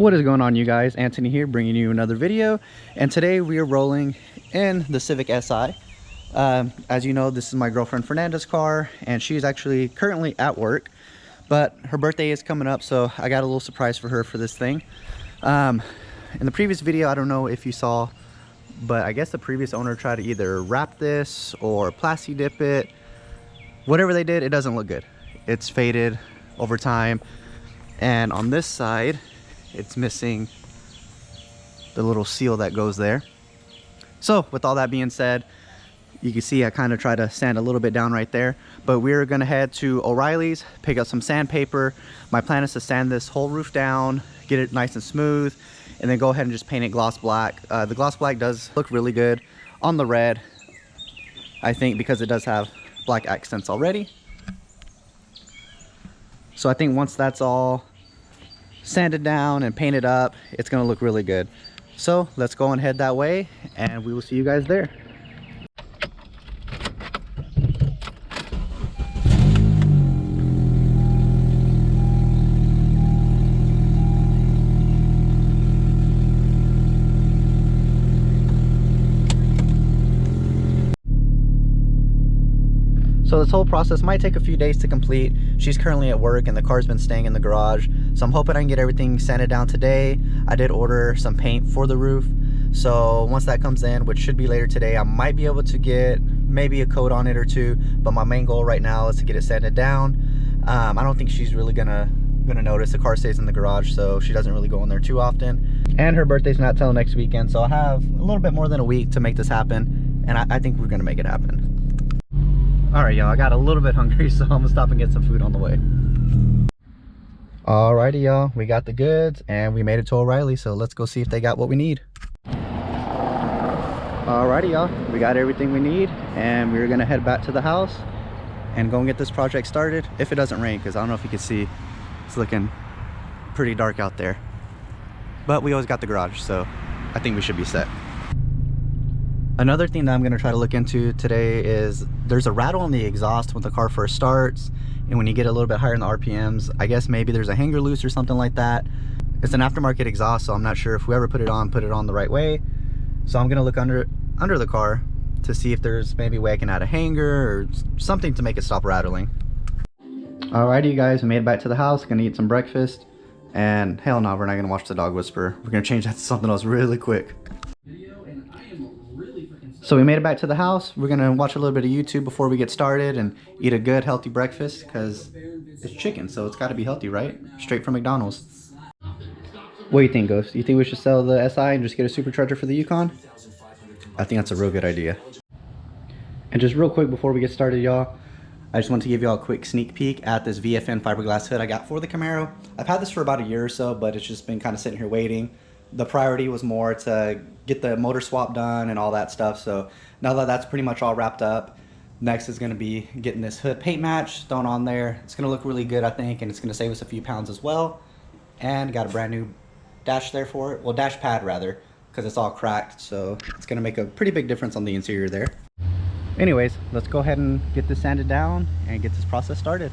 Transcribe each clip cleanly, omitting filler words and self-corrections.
What is going on, you guys? Anthony here, bringing you another video, and today we are rolling in the Civic Si. As you know, this is my girlfriend Fernanda's car, and she's actually currently at work, but her birthday is coming up, so I got a little surprise for her for this thing. In the previous video, I don't know if you saw, but I guess the previous owner tried to either wrap this or plasti dip it. Whatever they did, it doesn't look good. It's faded over time, and on this side it's missing the little seal that goes there. So with all that being said, you can see I kind of try to sand a little bit down right there, but we're gonna head to O'Reilly's, pick up some sandpaper. My plan is to sand this whole roof down, get it nice and smooth, and then go ahead and just paint it gloss black. The gloss black does look really good on the red, I think, because it does have black accents already. So I think once that's all sanded down and painted up, it's gonna look really good. So let's go and head that way, and we will see you guys there. So this whole process might take a few days to complete. She's currently at work and the car's been staying in the garage. So I'm hoping I can get everything sanded down today. I did order some paint for the roof. So once that comes in, which should be later today, I might be able to get maybe a coat on it or two. But my main goal right now is to get it sanded down. I don't think she's really gonna notice. The car stays in the garage, so she doesn't really go in there too often. And her birthday's not till next weekend, so I have a little bit more than a week to make this happen. And I think we're gonna make it happen. All right, y'all, I got a little bit hungry, so I'm gonna stop and get some food on the way. Alrighty, y'all, we got the goods and we made it to O'Reilly, so let's go see if they got what we need. Alrighty, y'all, we got everything we need, and we're gonna head back to the house and go and get this project started, if it doesn't rain, because I don't know if you can see, it's looking pretty dark out there. But we always got the garage, so I think we should be set. Another thing that I'm going to try to look into today is there's a rattle in the exhaust when the car first starts, and when you get a little bit higher in the RPMs, I guess maybe there's a hanger loose or something like that. It's an aftermarket exhaust, so I'm not sure if whoever put it on the right way. So I'm going to look under the car to see if there's maybe a way I can add a hanger or something to make it stop rattling. Alrighty, you guys, we made it back to the house. Gonna eat some breakfast, and hell no, we're not gonna watch the dog whisper. We're gonna change that to something else really quick. So we made it back to the house. We're gonna watch a little bit of YouTube before we get started and eat a good healthy breakfast, because it's chicken, so it's got to be healthy, right? Straight from McDonald's. What do you think, Ghost? You think we should sell the SI and just get a supercharger for the Yukon? I think that's a real good idea. And just real quick before we get started, y'all, I just want to give y'all a quick sneak peek at this VFN fiberglass hood I got for the Camaro. I've had this for about a year or so, but it's just been kind of sitting here waiting. The priority was more to get the motor swap done and all that stuff. So now that that's pretty much all wrapped up, next is going to be getting this hood paint match thrown on there. It's going to look really good, I think, and it's going to save us a few pounds as well. And got a brand new dash there for it. Well, dash pad rather, because it's all cracked. So it's going to make a pretty big difference on the interior there. Anyways, let's go ahead and get this sanded down and get this process started.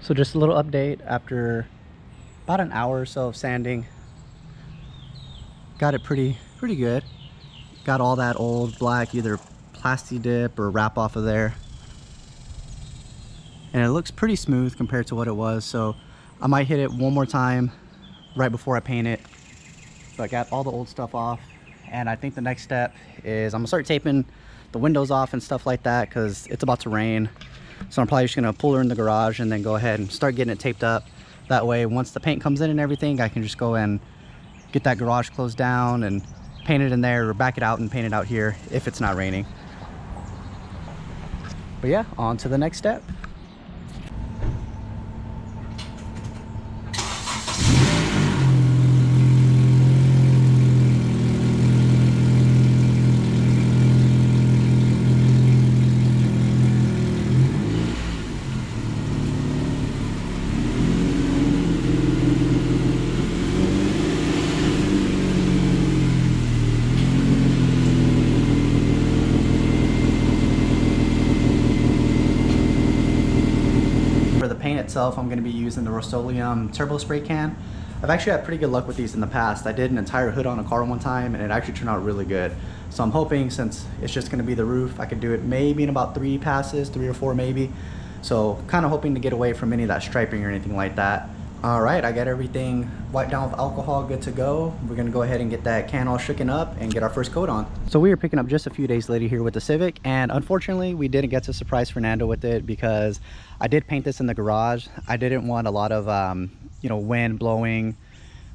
So just a little update after about an hour or so of sanding. Got it pretty good. Got all that old black either plasti dip or wrap off of there. And it looks pretty smooth compared to what it was. So I might hit it one more time right before I paint it. So I got all the old stuff off. And I think the next step is I'm gonna start taping the windows off and stuff like that, because it's about to rain. So I'm probably just gonna pull her in the garage and then go ahead and start getting it taped up. That way, once the paint comes in and everything, I can just go and get that garage closed down and paint it in there, or back it out and paint it out here if it's not raining. But yeah, on to the next step. itself, I'm going to be using the Rust-Oleum turbo spray can. I've actually had pretty good luck with these in the past. I did an entire hood on a car one time and it actually turned out really good. So I'm hoping, since it's just going to be the roof, I could do it maybe in about 3 passes, 3 or 4 maybe. So kind of hoping to get away from any of that striping or anything like that. All right, I got everything wiped down with alcohol, good to go. We're gonna go ahead and get that can all shooken up and get our first coat on. So we are picking up just a few days later here with the Civic, and unfortunately we didn't get to surprise Fernando with it because I did paint this in the garage. I didn't want a lot of you know, wind blowing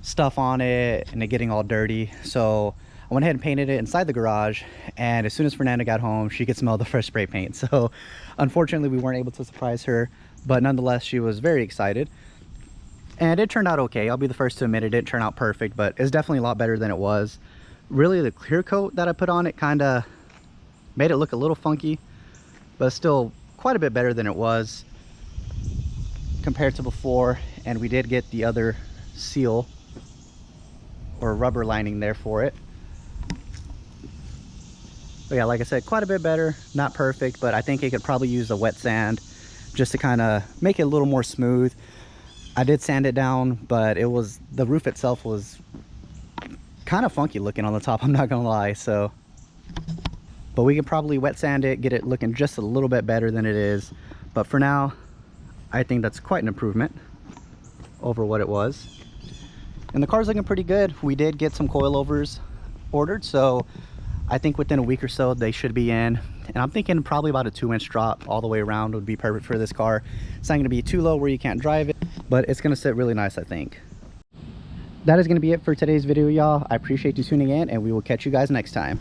stuff on it and it getting all dirty. So I went ahead and painted it inside the garage, and as soon as Fernanda got home, she could smell the fresh spray paint. So unfortunately we weren't able to surprise her, but nonetheless she was very excited. And it turned out okay. I'll be the first to admit it didn't turn out perfect, but it's definitely a lot better than it was. Really, the clear coat that I put on it kind of made it look a little funky, but still quite a bit better than it was compared to before. And we did get the other seal or rubber lining there for it. But yeah, like I said, quite a bit better. Not perfect, but I think it could probably use a wet sand just to kind of make it a little more smooth. I did sand it down, but the roof itself was kind of funky looking on the top, I'm not gonna lie. So, but we could probably wet sand it, get it looking just a little bit better than it is. But for now, I think that's quite an improvement over what it was. And the car's looking pretty good. We did get some coilovers ordered, so I think within a week or so they should be in. And I'm thinking probably about a 2-inch drop all the way around would be perfect for this car. It's not going to be too low where you can't drive it, but it's going to sit really nice, I think. That is going to be it for today's video, y'all. I appreciate you tuning in, and we will catch you guys next time.